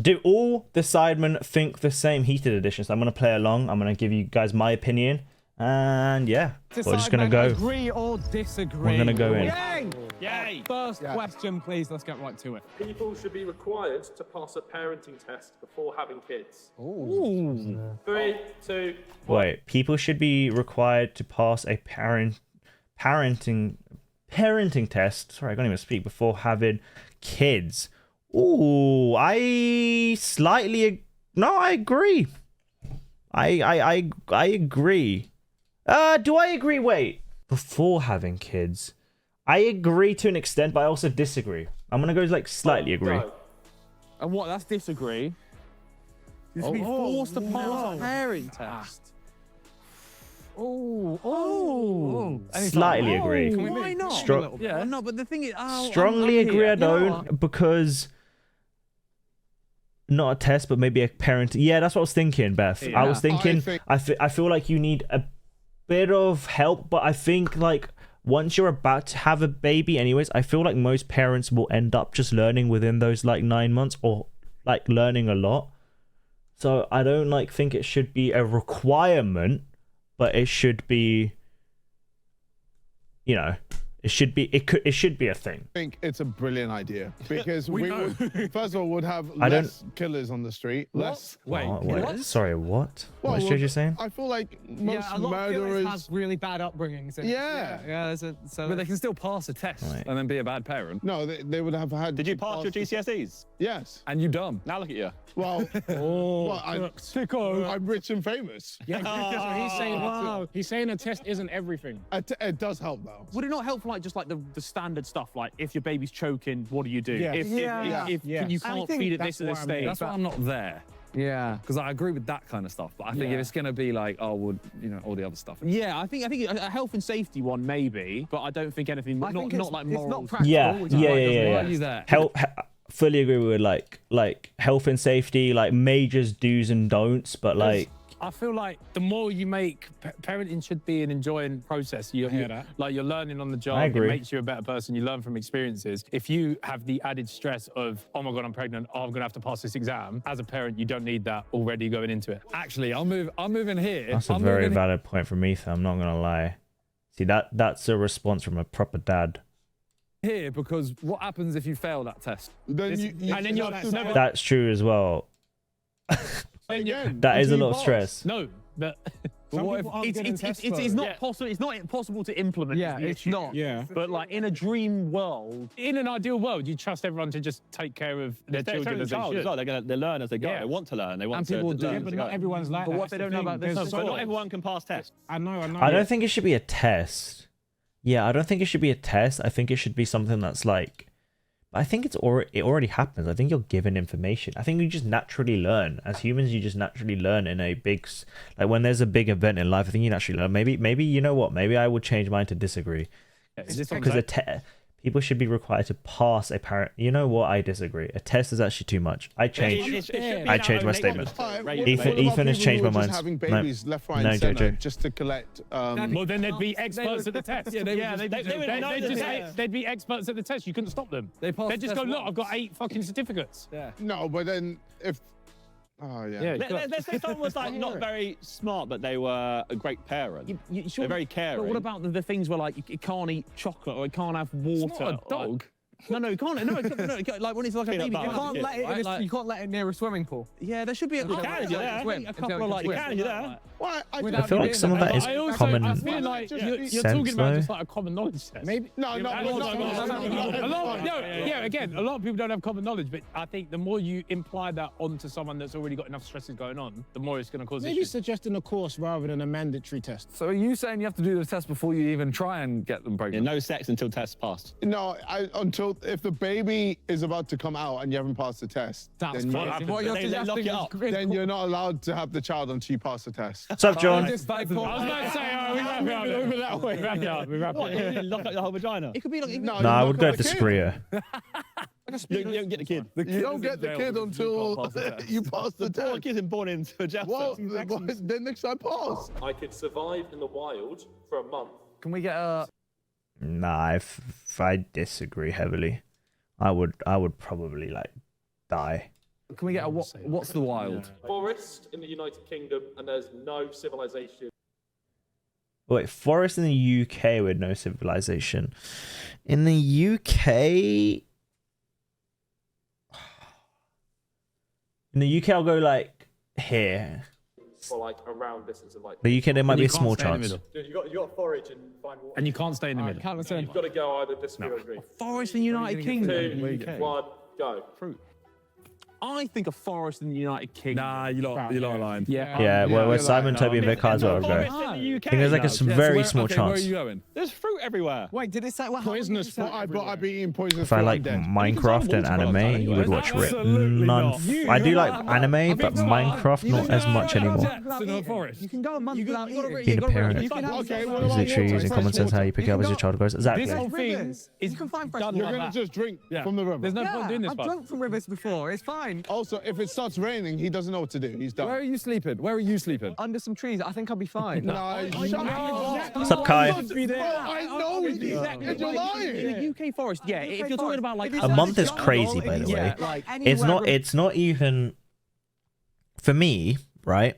Do all the Sidemen think the same? Heated edition. So I'm gonna play along. I'm gonna give you guys my opinion, and yeah, we're just gonna go. Agree or disagree? We're gonna go in. Yay! Yay! First question, please. Let's get right to it. People should be required to pass a parenting test before having kids. Ooh. 3, 2, 1. Wait, people should be required to pass a parenting test. Sorry, I can't even speak before having kids. Ooh, I agree. I agree. Do I agree? Wait, before having kids, I agree to an extent, but I also disagree. I'm gonna go like slightly agree. No. And what? That's disagree. You should be forced to pass a pairing test. Oh. Slightly agree. Why not? Yeah. No, but the thing is, Strongly agree. I don't, because not a test, but maybe a parent. Yeah, that's what I was thinking, Beth. Yeah. I was thinking. I feel like you need a bit of help, but I think like once you're about to have a baby, anyways, I feel like most parents will end up just learning within those like 9 months, or like learning a lot. So I don't like think it should be a requirement, but it should be, you know, it should be a thing. I think it's a brilliant idea because we would, first of all, would have I less killers on the street. Less. Wait, Wait. Sorry, what? Well, What is you saying? I feel like most a lot of murderers have really bad upbringings. Yeah. So But they can still pass a test and then be a bad parent. No, they would have had. Did you pass your GCSEs? Yes. And you dumb. Now look at you. Well, I'm rich and famous. Yeah, so he's saying he's saying a test isn't everything. It does help though. Would it not help for like just like the standard stuff, like if your baby's choking, what do you do? Yeah. If you can't feed it this at this stage. That's why I'm not there. Yeah. Because I agree with that kind of stuff. But I think if it's going to be like, oh, well, you know, all the other stuff. Yeah, I think a health and safety one maybe, but I don't think anything. Not like moral. It's not practical. Yeah. Why are you there? Fully agree with like health and safety, like majors, do's and don'ts, but like I feel like the more you make, parenting should be an enjoying process. You're learning on the job. I agree. It makes you a better person. You learn from experiences. If you have the added stress of, oh my God, I'm pregnant. Oh, I'm going to have to pass this exam. As a parent, you don't need that already going into it. Actually, I'm moving here. that's a very valid point from Ethan. I'm not gonna lie. See, that's a response from a proper dad. Here because what happens if you fail that test? That's true as well. That is a lot of stress. No, but it's not possible. It's not impossible to implement. Yeah, it's not. Yeah. But like in a dream world, in an ideal world, you trust everyone to just take care of their children as they should. They learn as they go. Yeah. They want to learn. They want And to people do, learn. But not everyone's like but that. what if they don't know about this? But not everyone can pass tests. I know. I don't think it should be a test. Yeah, I don't think it should be a test. I think it should be something that's like, I think it already happens. I think you're given information. I think you just naturally learn. As humans, you just naturally learn in a big, like when there's a big event in life, I think you naturally learn. Maybe you know what? Maybe I would change mine to disagree. Because people should be required to pass a parent. You know what? I disagree. A test is actually too much. I changed my statement. Ethan has changed my mind. Having babies left, right, No, and center Jojo. just to collect. Well, then they'd be experts at the test. They'd be experts at the test. You couldn't stop them. They'd just go, look, I've got 8 fucking certificates. Yeah. No, but then if. Oh yeah. Let's say someone was like not very smart, but they were a great parent. They're very caring. But what about the things where like you can't eat chocolate or you can't have water? It's not a dog. No, you can't. No, like when it's like a baby, butter. You can't let it near a swimming pool. Yeah, there should be a couple of like. Why? I feel like some of that is common I feel like you're sense, talking about though. just like a common knowledge test. Maybe. No. Again, a lot of people don't have common knowledge, but I think the more you imply that onto someone that's already got enough stresses going on, the more it's going to cause Maybe issues. suggesting a course rather than a mandatory test. So are you saying you have to do the test before you even try and get them Yeah, pregnant? no sex until test passed. No, until if the baby is about to come out and you haven't passed the test, That's then, crazy. What you're They lock suggesting it up. then you're not allowed to have the child until you pass the test. What's up, John? I was about to say, we wrap it up. Over that way. We wrap What? it up. You lock up your whole vagina? It could be like. No, I would go disagree. You don't get the kid. You don't get the kid until you pass the Poor test. kid is born into a jail Well, cell. then next time pass. I could survive in the wild for a month. Can we get a... Nah, if I disagree heavily, I would probably like die. Can we get a what's the wild? Forest in the United Kingdom, and there's no civilization. Wait, forest in the UK with no civilization. In the UK, I'll go like here. For like around distance of like. The UK, there might And be you a can't small stay in the chance. middle. Dude, you got to forage and find water. And you can't stay in the middle. You've got to go either disagree or agree. Forest in the United Kingdom. 2, 1, go. Fruit. I think a forest in the United Kingdom. Nah, you're not lying. Yeah. Yeah, well, you're Simon, like, Toby, and Vicar as well. I'll Forest go. in the UK. I think there's like a very small Where are chance. you going? There's fruit everywhere. Wait, did it say what? Poisonous But I'd be eating poisonous If I fruit, like I'm dead. Minecraft and anime, you would watch Rip. Absolutely None. not. I do like anime, but Minecraft not as much anymore. In a forest. You can go a month without eating. Being a parent You can have Okay, what is about literally water? using common sense how you pick it up as your child grows. Exactly. This whole thing rivers. is You can find fresh done You're water. like gonna that. just drink Yeah. from the river. There's no point doing this, I've bud. drunk from rivers before. It's fine. Also, if it starts raining, he doesn't know what to do. He's done. Where are you sleeping? Where are you sleeping? Under some trees, I think I'll be fine. No, shut up. What's up, Kai? Bro, I know this. And you're lying. In a UK forest, yeah. If you're talking about like A month is crazy, by the way. It's not even for me, right?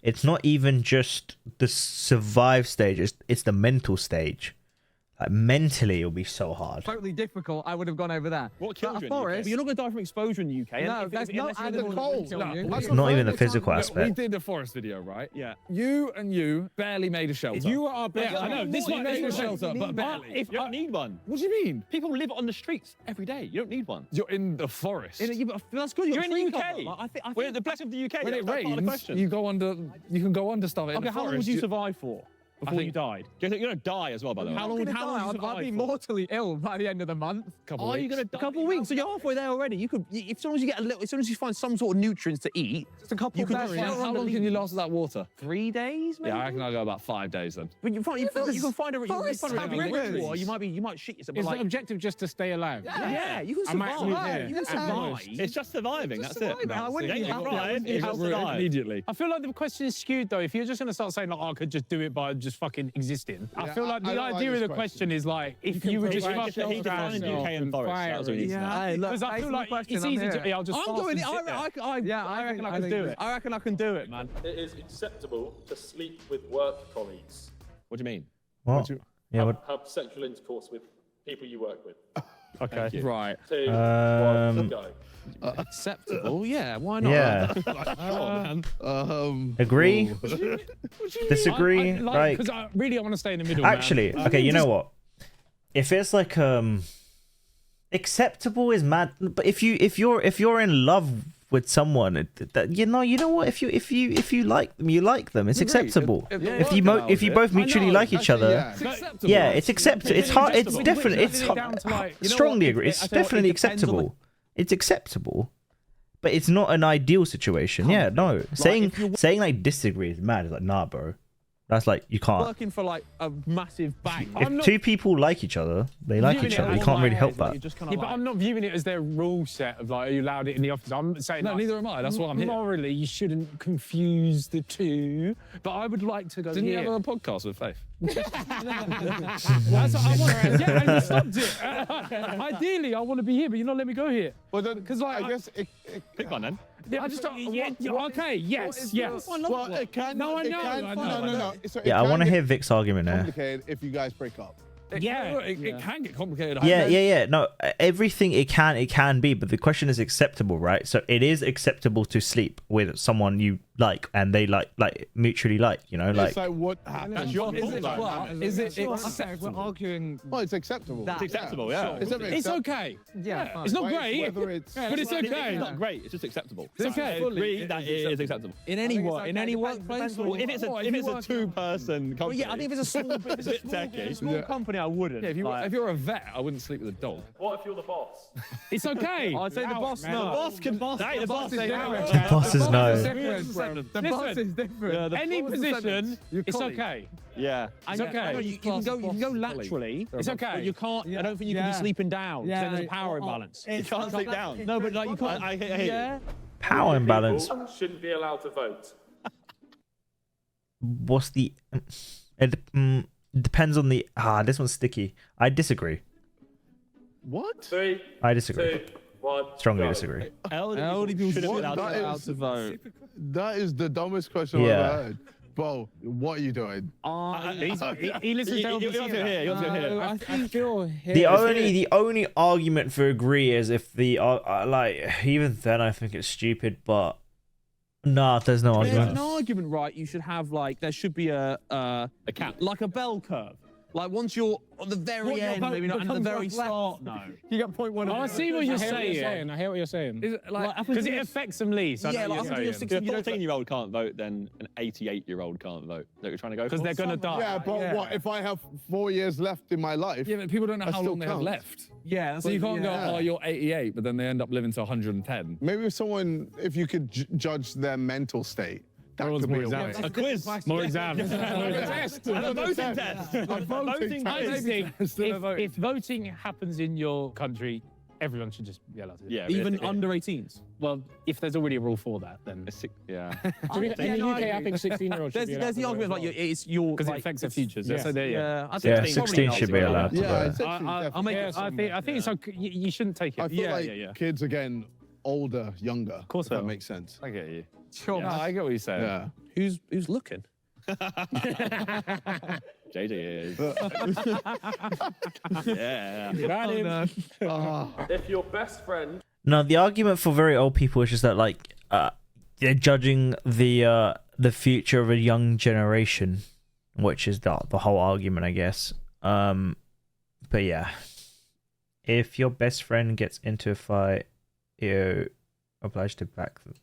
It's not even just the survive stage, it's the mental stage. Like mentally it'll be so hard. Totally difficult. I would have gone over there. What But kills a you in the UK? forest. But you're not going to die from exposure in the UK. No, there's no unless you're in animal the that cold. will kill No, you. that's Not even the Look, physical We aspect. did the forest video, right? Yeah. You barely made a shelter. You are Yeah, I know. This You one made a shelter, but barely. If you don't need one. What do you mean? People live on the streets every day. You don't need one. You're in the forest. That's good. You're in the UK. cover. Like, I think- We're the blessing of the UK. When it That's part of the rains, question. you go under. You can go under stuff in Okay, the how long forest. would you survive for before think- you died? You're going to die as well, by the way. How long would you survive I'd be for? mortally ill by the end of the month. Couple Are you weeks. going to die? A couple of weeks. So you're halfway there already. You could, if as soon as you get a little, as soon as you find some sort of nutrients to eat, Just a couple you could berries. just How long can you last without water? 3 days, maybe. Yeah, I reckon I'll go about 5 days then. But you can find a Forests have rivers. or you might shit yourself. Is but the like, objective just to stay alive? yeah, you can I might survive. move here. You can survive. It's just surviving. Just surviving. I wouldn't Yeah, be you happy. tried. I wouldn't be You happy. have to die. Immediately. I feel like the question is skewed though. If you're just going to start saying like, oh, I could just do it by just fucking existing. I Yeah, feel like I the don't like idea of this the question is like, if can you were just provide fucking he defined yourself UK and and forest. That fire was what he it. said. Hey, look, Because I thanks feel for the like question, it's I'm easy here. to. I'll just I'm fast going. and sit there. I reckon I can do it. I reckon I can do it, man. It is acceptable to sleep with work colleagues. What do you mean? What? Yeah, what? Have sexual intercourse with people you work with. Okay. Right. 2, 1, Um, go. Acceptable? Yeah. Why not? Yeah. Agree? Disagree? Like, Because I want to stay in the middle. man. actually, okay, you know what? If it's like acceptable is mad, but if you're in love with someone, that you know what, if you like them, you like them. It's acceptable. If you both mutually like each other, yeah, it's acceptable. It's hard. It's definitely. It's strongly agree. It's definitely acceptable. It's acceptable, but it's not an ideal situation. Yeah, no. Saying like disagree is mad. It's like, nah, bro. That's like, you can't. Working for like a massive bank. If two people like each other, they like each other. You can't really help that. Yeah, but I'm not viewing it as their rule set of like, are you allowed it in the office? I'm saying No, like, neither am I. That's why I'm here. morally, you shouldn't confuse the two. But I would like to go Didn't you here. have a podcast with Faith? That's what I want. Yeah, and you stopped it. Ideally, I want to be here, but you're not letting me go here. Well, then, Because like, I guess it Pick one then. yeah, I just don't. Okay, yes, yes. well, it can. No, I it know, can- I know. No. So it Yeah, I can want to get hear Vic's argument there. complicated if you guys break up. Yeah. It can get complicated. Yeah. No, everything it can be, but the question is acceptable, right? So it is acceptable to sleep with someone you like and they like mutually like, you know, like. It's like what happens. That's your Is it? fault, Well, though. is it Okay, we're acceptable? arguing. Well, it's acceptable. That- It's acceptable, yeah. It's It's okay. Yeah, fine. It's not Whether great, it's- but it's okay. It's not great. It's just acceptable. It's okay. I agree that it is acceptable. In any work, in any workplace. Well, if it's a two-person company, Yeah, I think if it's a small, it's a bit techie. small company, I wouldn't. Yeah, like- if you're a vet, I wouldn't sleep with a dog. What if you're the boss? It's okay. I'd say the boss, man. no. The boss can boss. The boss is ain't different. out. Bosses know. The boss is different. Any position, it's colleague. okay. Yeah. It's okay. You can go laterally. It's okay. But you can't. I don't think you can be sleeping down. Yeah. Yeah. There's a power imbalance. You can't sleep down. No, but like you can't. I hear you. Power imbalance. People shouldn't be allowed to vote. What's the? It depends on the. This one's sticky. I disagree. What? 3, I disagree. 2, 1. Strongly go. disagree. Elderly people should What? be allowed That to go is- out to vote. That is the dumbest question I've Yeah. ever heard. Bro, what are you doing? He listens to He wants to hear. He wants to hear. I feel The only argument for agree is if the like even then I think it's stupid, but nah, there's no There's argument. an argument, right? You should have like there should be a cap, like a bell curve. Like once you're on the very end, maybe not at the very start. No. You got 0.1. I see what you're saying. I hear what you're saying. Is it like Because it affects them least. yeah, like after you're saying. 16, If you a don't 14-year-old can't vote, then an 88-year-old can't vote. That you're trying to go Because for? they're gonna die. Yeah, but what if I have 4 years left in my life? Yeah, but people don't know That how still long they have counts. left. Yeah, So you can't yeah. go, oh, you're 88, but then they end up living to 110. Maybe if you could judge their mental state, that could be a way. a quiz. More exams. Test. And a voting test. Voting test. I think Still a vote. if voting happens in your country, everyone should just be allowed to. Yeah, Even realistically. under 18s. Well, if there's already a rule for that, then Yeah. In the UK, I think 16-year-olds should be allowed There's to the vote argument as like well. it's your because it like, affects their it's- futures. yeah. So there you go. Yeah, I Yeah, think 16 should be allowed to Yeah, vote. 16 I'll definitely. make Yeah, it. I think it's okay. You shouldn't take I it. feel Yeah, like yeah, yeah. kids are getting older, younger. Of course if they that are. makes sense. I get you. Sure. No, I get what you're saying. Yeah. Who's looking? JJ is. Yeah. Got him. If your best friend No, the argument for very old people is just that like they're judging the future of a young generation, which is the whole argument, I guess. But yeah, if your best friend gets into a fight, you're obliged to back them.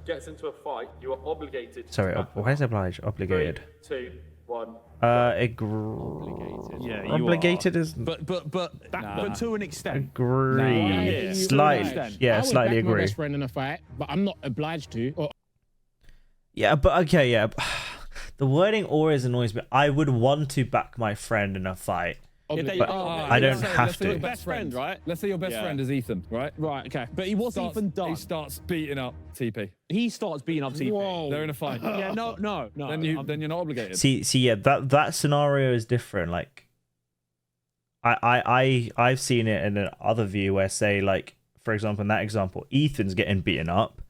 gets into a fight, you are obligated to Sorry, back them why is up. obliged? Obligated. 3, 2, 1. Obligated. Yeah, you Obligated is But to an extent. agree. Yeah. Slightly, yeah, I would slightly back my agree. best friend in a fight, but I'm not obliged to. Or Yeah, but okay, yeah. The wording always annoys me. I would want to back my friend in a fight. If they- But I don't let's say- have let's say to. your Best friend, right? Let's say your best Yeah. friend is Ethan, right? Right, okay. But he wasn't even done. He starts beating up TP. He starts beating up TP. Whoa. They're in a fight. Yeah, no. Then you're not obligated. See, yeah, that scenario is different. Like, I've seen it in another view where, say, like, for example, in that example, Ethan's getting beaten up,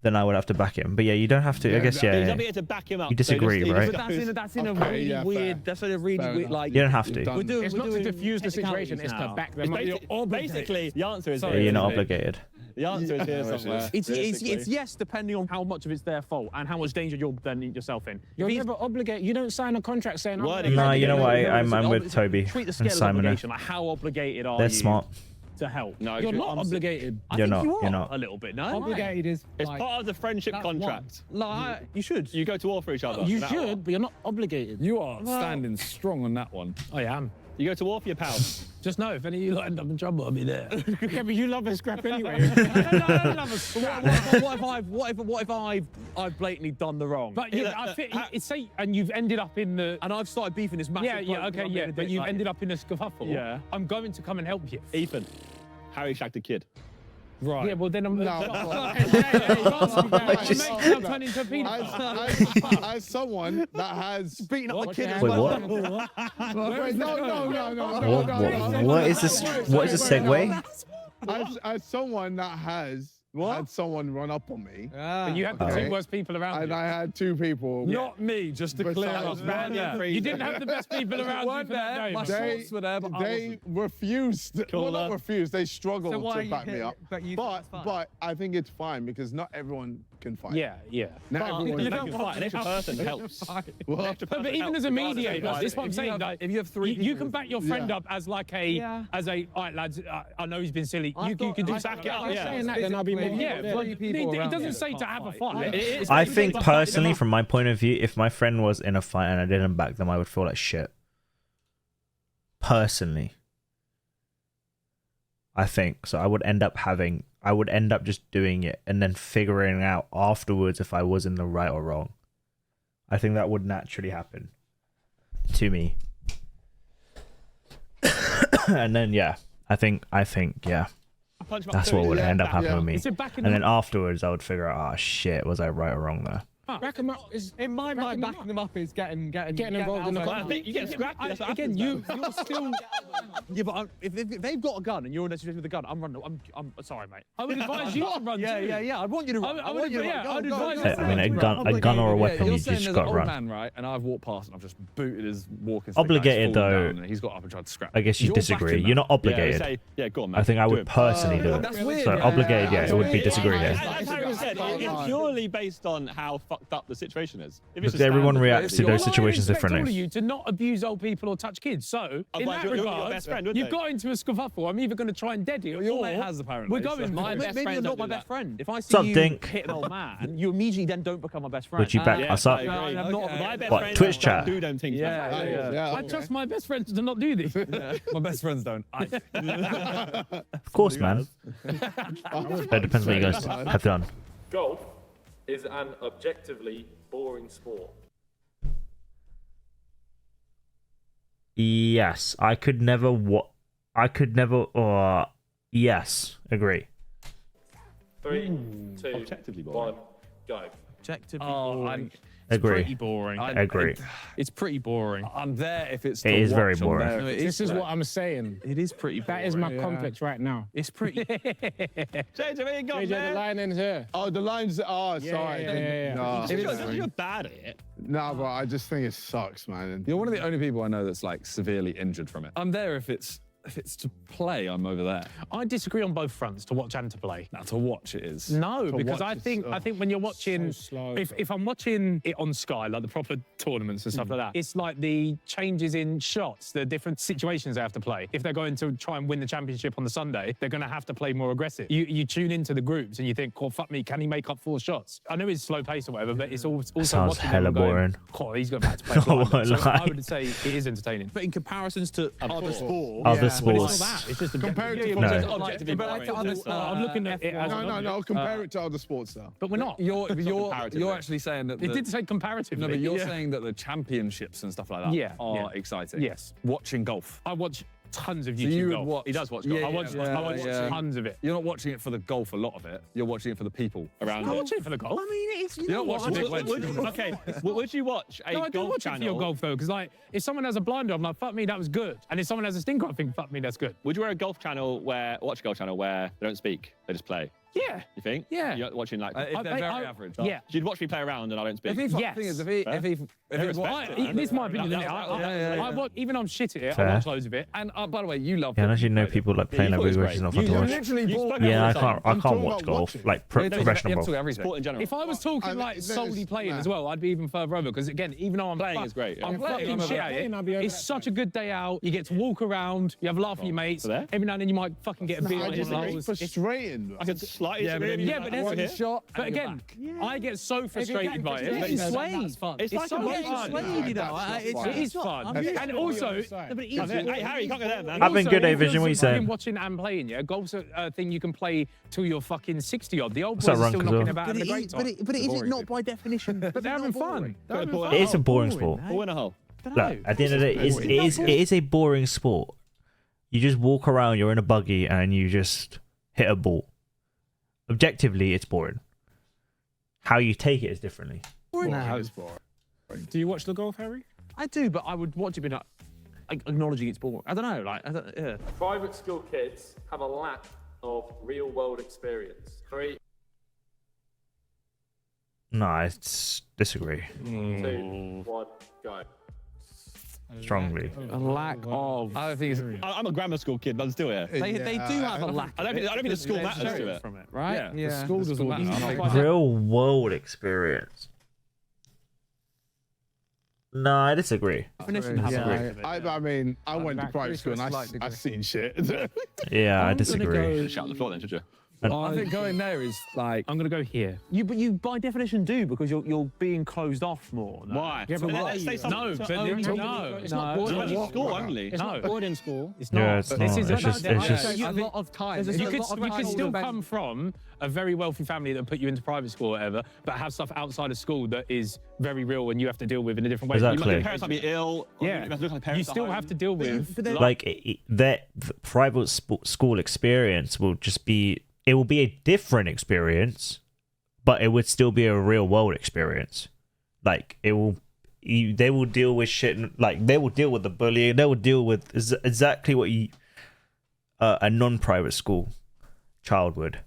then I would have to back him. But yeah, you don't have to. I guess He's yeah. obligated to back him up. You disagree, So right? But that's in a Okay, really yeah, weird. fair. That's in a really Fair weird enough. like. You don't have to. You've done- We're doing, It's we're not to doing diffuse the situation, technicalities it's to now. back them up. You're obligated. Basically, the answer is Yeah, here. you're not isn't it? obligated. The answer is here Yeah, somewhere. It's realistically. yes, depending on how much of it's their fault and how much danger you're then yourself in. You're If he's- never obligated. You don't sign a contract saying, I'm Wording. No, you know what? No, I'm it's- with it's- Toby Treat the and scale of Simon. obligation. Like how obligated are They're you smart. to help? No, You're not honestly, obligated. I You're think not, you are you're not. a little bit. No, Obligated is It's like, part of the friendship that's contract. Like you should. You go to war for each other. you no matter what. should, but you're not obligated. You are standing strong on that one. I am. You go to war for your pals. Just know if any of you lot end up in trouble, I'll be there. Yeah, but you love a scrap anyway. What if I've blatantly done the wrong? But yeah, I think it's say, and you've ended up in the. and I've started beefing this massive. Yeah, yeah, bloke okay, because yeah, I'm being a but dick, you've like- ended up in a scuffle. Yeah. I'm going to come and help you. Ethan, Harry shagged a kid. Right. Yeah, well then I'm. No. Just- I'm turning into a pedophile. As someone that has beating up my kid. Wait, what? Wait, no. What is this? What is the segue? As someone that has had someone run up on me, But you had the Okay. two worst people around and you. I had two people. Not me, just to clear up. Besides- You didn't have the best people around you for that game. My They, shorts were there, but I they refused. Well, not refused. They struggled to back me up. But I think it's fine because not everyone can fight. Yeah, yeah. Not everyone. You don't fight. An extra person helps. Well, But even as a mediator, this is what I'm saying. Like, if you have three you can back your friend Yeah. up as like a, all right, lads. I know he's been silly. You can do back it up, yeah. yeah. saying that, then I'll be more. Yeah, but it doesn't say to have a fight. I think personally, from my point of view, if my friend was in a fight and I didn't back them, I would feel like shit. Personally, I think so. I would end up just doing it and then figuring out afterwards if I was in the right or wrong. I think that would naturally happen to me. And then yeah, I think yeah, that's what would end up happening with me. Is it back in And the then afterwards, I would figure out, oh shit, was I right or wrong there? Back them up is In my mind, them backing up. them up is getting involved in the alpha. conflict. You get scrapped. That's what Again, happens, man. you're still. Yeah, but if they've got a gun and you're in a situation with a gun, I'm running. I'm sorry, mate. I would advise you on run too. Yeah. I want you to run. I would advise you. I mean, a gun or a weapon, You're you saying just there's got an old run. man, right? And I've walked past and I've just booted his walking stick. Obligated, though. And he's got up and tried to scrap. I guess you You're disagree. backing You're that. not obligated. Yeah, go on, man. I think I Do would it. personally do it. That's weird. So obligated, yeah, it would be disagree here. As Harry said, it's purely based on how fucked up the situation is. If it's Because a everyone standard- reacts to those situations all of differently. you to not abuse old people or touch kids. So, in Otherwise that you're your regard, best friend, wouldn't you've they? got into a scuffle. I'm either going to try and dead you, Your or mate has apparently. we're going. My best Maybe friend you're don't not my do best that. friend. If I see Sup, you Dink? hit an old man, you immediately then don't become my best friend. Would you back us up? I agree. I'm not. My best What, friends Twitch don't chat? do them things. Yeah. I trust my best friends to not do this. My best friends don't. Of course, man. It depends what you guys have done. Golf is an objectively boring sport. Yes, I could never. Yes, agree. 3, 2, Objectively boring. 1, go. Objectively Oh, boring. Agree. Pretty boring. Agree. It's pretty boring. I'm there if it's. It to is very watch, I'm boring. there if No, it it's This is to- what I'm saying. It is pretty boring. That is my complex right now. It's pretty. JJ, where you gone, AJ, the man? line ends here. Oh, the lines. Oh, sorry. yeah. No, You're bad at it. no, but I just think it sucks, man. You're one of the only people I know that's like severely injured from it. I'm there if it's to play. I'm over there. I disagree on both fronts, to watch and to play. Now to watch it is. No, To because watch I think when you're watching, so slow, if I'm watching it on Sky, like the proper tournaments and stuff like that, it's like the changes in shots, the different situations they have to play. If they're going to try and win the championship on the Sunday, they're going to have to play more aggressive. You tune into the groups and you think, oh, fuck me, can he make up 4 shots? I know it's slow pace or whatever, but it's also Sounds watching them hella and going, boring. oh, he's going to have to play blind. won't So lie. I would say it is entertaining. But in comparisons to other sports, Other But it's sports. not that. It's just Compare it to No. football. Objectively but I boring. think others- I'm looking at it as No. Compare it to other sports, though. but we're not. You're actually saying that. It did say comparatively. No, but you're Yeah. saying that the championships and stuff like that Yeah, are yeah. exciting. Yes. Watching golf. I watch tons of So YouTube you would golf. watch- He does watch golf. Yeah, I watch yeah. tons of it. You're not watching it for the golf, a lot of it. You're watching it for the people Around I it. watch it for the golf. I mean, it's. You You're know not what? watching I Big watch- Wedge. Okay, would you watch a No, I do golf watch it for channel? your golf though, because like if someone has a blinder, I'm like, fuck me, that was good. And if someone has a stinker, I think, fuck me, that's good. Would you wear a golf channel watch a golf channel where they don't speak, they just play? Yeah. You think? Yeah. You're watching like. if they're very average. Yeah. You'd watch me play around and I don't speak. If he, Yes. the thing is, if he respect watched it, it, man. This is my opinion. Yeah, isn't it? yeah, I watch, even though I'm shit at it, Fair. I watch loads of it. and by the way, you love. Yeah, it. I actually know people like playing you that thought it was which is great. not fun to You watch. literally You bought- spoke Yeah, I about it all the can't. time. I can't talking watch about golf watching. like You professional have to golf. talk everything. Sport in general. If I was talking like solely playing as well, I'd be even further over. Because again, even though I'm Playing is great, yeah. I'm Playing, fucking I'm shit over at playing, I'll be it. over It's that such a good day out. You get to walk around. You have a laugh with your mates. So there? Every now and then you might fucking get a beer. I on just your think nose. it's frustrating. I could slightly Yeah, but disagree then with Yeah, you. but That's that's one it. shot. But again, I get so frustrated by it. It's swaying. It's like so a much road fun. fun. Swaying, you know. It is fun. And also, Hey, Harry, you can't go there, man. I've been good, in A-Vision, what you terms of fucking saying? watching and playing, yeah. Golf's a thing you can play till you're fucking 60 odd. The old What's boys that, are still Runker? knocking about But having a great time. is it not by definition? But they're having fun. They're having fun. It is a boring sport. Ball in a hole. Look, at the end of the day, it is a boring sport. You just walk around, you're in a buggy, and you just hit a ball. Objectively, it's boring. How you take it is differently. Do you watch the golf, Harry? I do, but I would watch it, but acknowledging it's boring. I don't know, like, yeah. Private school kids have a lack of real-world experience. 3, No, I disagree 2, 1, go. strongly. A lack of. I don't think it's. I'm a grammar school kid, but I'm still here. They do have a lack. I don't think the school There's matters to showing it. from it, right? Yeah, the school the doesn't matter. I don't think- Real world experience. No, I disagree. Definition has Yeah, a lack. I mean, I went to back private to school and a slight degree. I've seen shit. Yeah, I I'm gonna disagree. go- Shout on the floor then, should you? I think going there is like. I'm going to go here. But you by definition do because you're being closed off more. No? Why? Yeah, but So why let's are say you? something. No, so- but oh, no. It's not boarding Only school. school only. It's not No. boarding school. It's not. Yeah, it's This not. is It's just- it's just- a lot of time. You could still come from a very wealthy family that put you into private school or whatever, but have stuff outside of school that is very real and you have to deal with in a different way. Exactly. Your parents might be ill. Yeah. You have to look like parents You still at home. have to deal with. Like that private school experience will just be. It will be a different experience, but it would still be a real world experience. Like they will deal with shit. Like they will deal with the bullying. They will deal with exactly what a non-private school child would.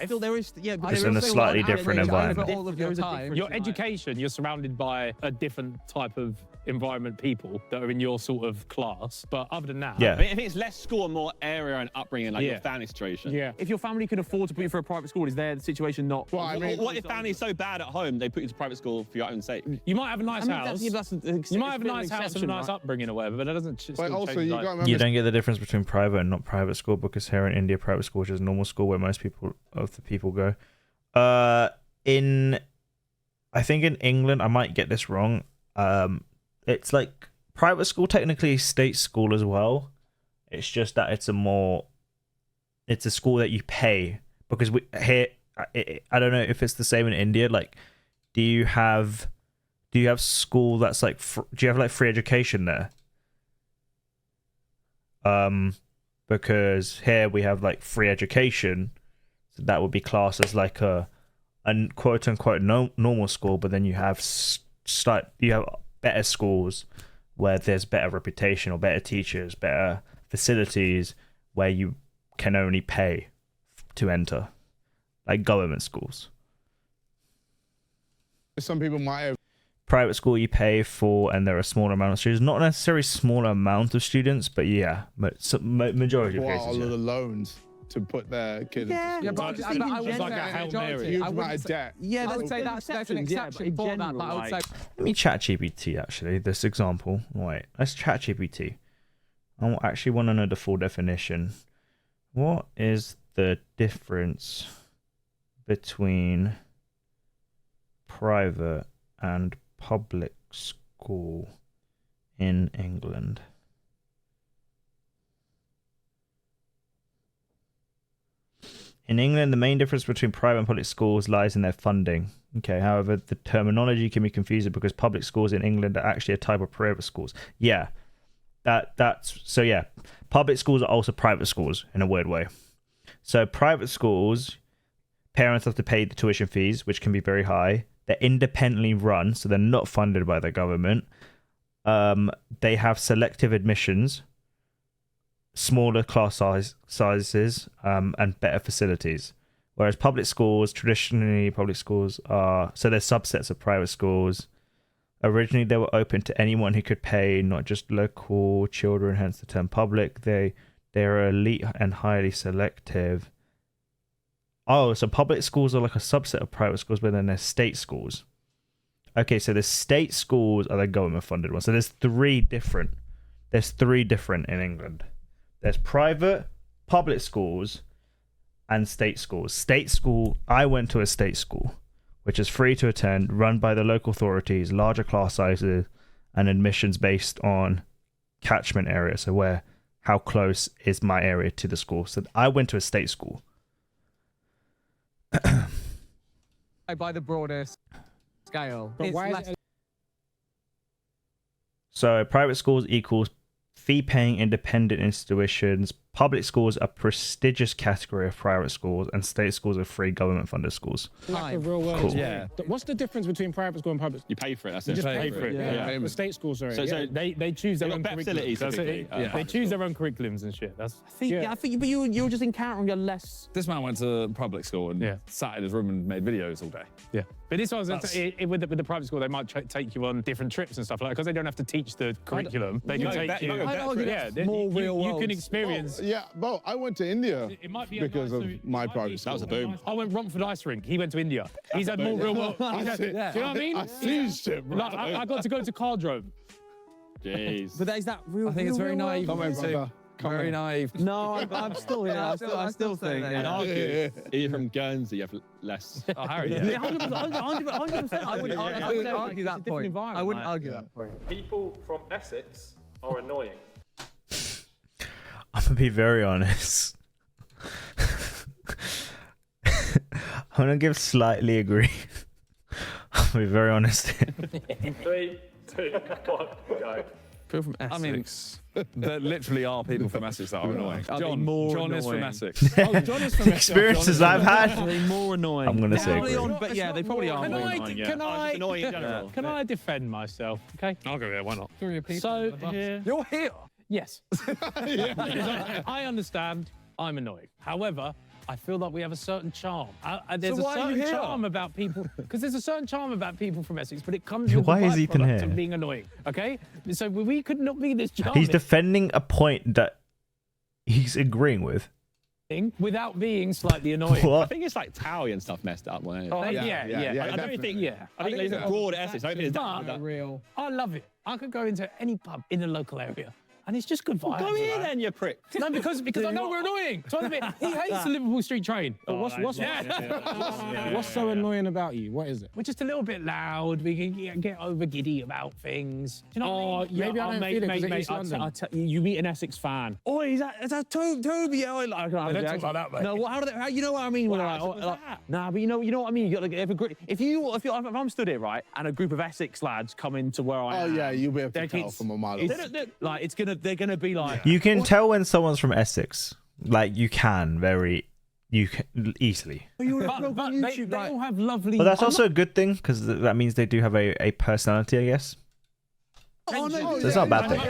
Still, there is, yeah, but Just there in is a still slightly one different average over environment. all of your time. Your education, you're surrounded by a different type of environment, people that are in your sort of class. But other than that, Yeah. I think it's less school and more area and upbringing, like your family situation. Yeah. If your family can afford to put you for a private school, is their situation not? Well, I mean, What if family's so bad at home they put you to private school for your own sake? you might have a nice house. You You might have a nice house and a nice upbringing or whatever, but that doesn't. but also you got to remember. You don't get the difference between private and not private school, because here in India, private school is just normal school where most of the people go. I think in England, I might get this wrong. It's like private school, technically state school as well. It's just that it's a school that you pay, because here, I don't know if it's the same in India. Like, do you have school that's like, do you have like free education there? Because here we have like free education. So that would be classed as like a quote unquote normal school, but then you have better schools where there's better reputation or better teachers, better facilities, where you can only pay to enter, like government schools. Some people might have. Private school you pay for, and there are a smaller amount of students, not necessarily smaller amount of students, but yeah, majority of Wow, cases. all Yeah. of the loans to put their kids. Yeah, in but It's like a Hail Mary. huge amount of debt. Yeah, I would say that's an exception for that. Like, I would say Let me chat GPT actually, this example. Wait, let's chat GPT. I actually want to know the full definition. What is the difference between private and public school in England? In England, the main difference between private and public schools lies in their funding. Okay, however, the terminology can be confusing because public schools in England are actually a type of private schools. Yeah, that's so. Yeah, public schools are also private schools in a weird way. So private schools, parents have to pay the tuition fees, which can be very high. They're independently run, so they're not funded by the government. They have selective admissions, smaller class sizes, and better facilities. Whereas public schools, traditionally public schools are, so they're subsets of private schools. Originally they were open to anyone who could pay, not just local children, hence the term public. They're elite and highly selective. Oh, so public schools are like a subset of private schools, but then there's state schools. Okay, so the state schools are the government funded ones. So there's three different in England. There's private, public schools, and state schools. State school, I went to a state school, which is free to attend, run by the local authorities, larger class sizes, and admissions based on catchment area. So how close is my area to the school? So I went to a state school. by the broadest scale. But It's why is less- it So private schools equals fee-paying independent institutions. Public schools are a prestigious category of private schools, and state schools are free government-funded schools. like a real world? Cool. Yeah. What's the difference between private school and public school? You pay for it. That's You it. just pay for it. Yeah. The state schools are. So They choose their They've own got better curriculums. facilities, That's it. typically, They public choose their own curriculums and shit. That's I think, but you're just encountering a less. This man went to public school and sat in his room and made videos all day. yeah. But this was with the private school, they might take you on different trips and stuff like that because they don't have to teach the curriculum. They can take you. I'd argue Yeah, that's more real you world. can experience. Yeah, bro, I went to India It might be because of my private That school. was a boom. I went Romford Ice Rink. He went to India. He's had more real world. Do you know what I mean? I seized it, bro. Like, I got to go to Cardrome. Jeez. But is that real? I think it's very real naive. Come on, too. brother. Very naive. No, I'm still here. I still think. Yeah. You're from Guernsey, you have less. Oh, Harry. Yeah, 100%. I wouldn't argue that point. I wouldn't argue that point. People from Essex are annoying. I'm gonna be very honest. I'm gonna give slightly agree. I'm gonna be very honest. 3, 2, 1, go. People from Essex. I mean, there literally are people from Essex that are annoying. John is from annoying. Essex. Oh, John is from The experiences I've had. Are they more annoying? I'm gonna say Probably agree. on, but yeah, they probably are more annoying. Can I? Annoying in general. Can I defend myself? Okay. I'll go there. Why not? So You're here. yes, I understand. I'm annoying. However, I feel like we have a certain charm. There's So a why are you certain here? charm about people, because there's a certain charm about people from Essex, but it comes with Why the is Ethan byproduct here? of being annoying. Okay, so we could not be this charming He's defending a point that he's agreeing with. without being slightly annoying. I What? think it's like Towie and stuff messed up. When Yeah, yeah, I don't think. yeah. I think there's a broad Essex. I don't think it's But that. Real. I love it. I could go into any pub in the local area, and it's just good vibes. Go here right? then, you prick. No, because I know we're annoying. So I mean, he hates the Liverpool Street train. What's so annoying about you? What is it? We're just a little bit loud. We can get over giddy about things. Do you know what I mean? maybe I don't feel it 'cause it's East London. You meet an Essex fan. Oh, is that Toby? Yeah, I like, They don't talk like that, mate. No, how you know what I mean? When they're like, nah, but you know what I mean. You got like, if I'm stood here right, and a group of Essex lads come into where I Oh am. yeah, you'll be able to they're- tell it's- from a mile it's- away. Like they're gonna be like. You can tell when someone's from Essex. Like you can easily. But they all have lovely. But that's also a good thing because that means they do have a personality, I guess. Oh, no, So it's not a bad thing.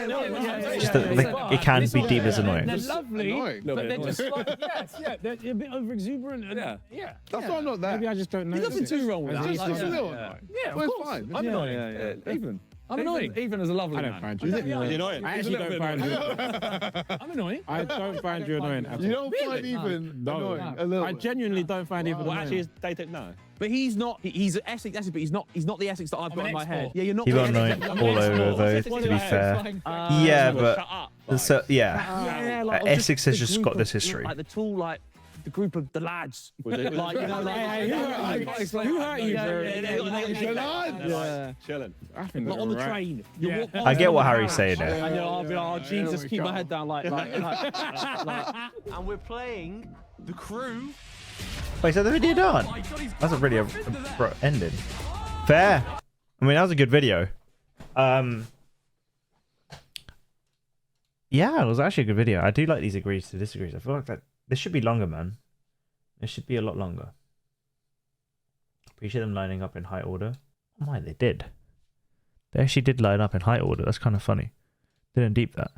Just that it can be deemed as annoying. They're lovely, Annoying. but they're just like, they're a bit over exuberant. And, yeah. That's why I'm not there. Maybe I just don't know. There's nothing too wrong with It's that. just a little annoying. Yeah, Well, of it's course. fine. I'm annoying. Even. I'm annoying. Even as a lovely I man. don't find you. You're annoying. I actually don't find you. I'm annoying. I don't find you annoying at You all. don't find even No. annoying. A little I bit. genuinely don't find even Well, annoying. actually, they don't know. But he's not. He's Essex, but he's not the Essex that I've got an in my export. head. Yeah, you're not. He the got Essex annoying that- all over though, to be fair. Yeah, but so yeah, like, of Essex just has the just group got of- this history. Like the tall, like the group of the lads. Like you know, like Hey, who hurt you, bro? Yeah. Chilling. I think not on the they're right. train. You walk I past get what them, Harry's saying there. and you'll be like, oh, Jesus, we keep go. my head down, like. And we're playing the crew. Wait, so the video done? That's a really abrupt ending. Fair. I mean, that was a good video. Yeah, it was actually a good video. I do like these agrees to disagrees. I feel like this should be longer, man. It should be a lot longer. Appreciate them lining up in high order. Oh my, they did. They actually did line up in high order. That's kind of funny. Didn't deep that.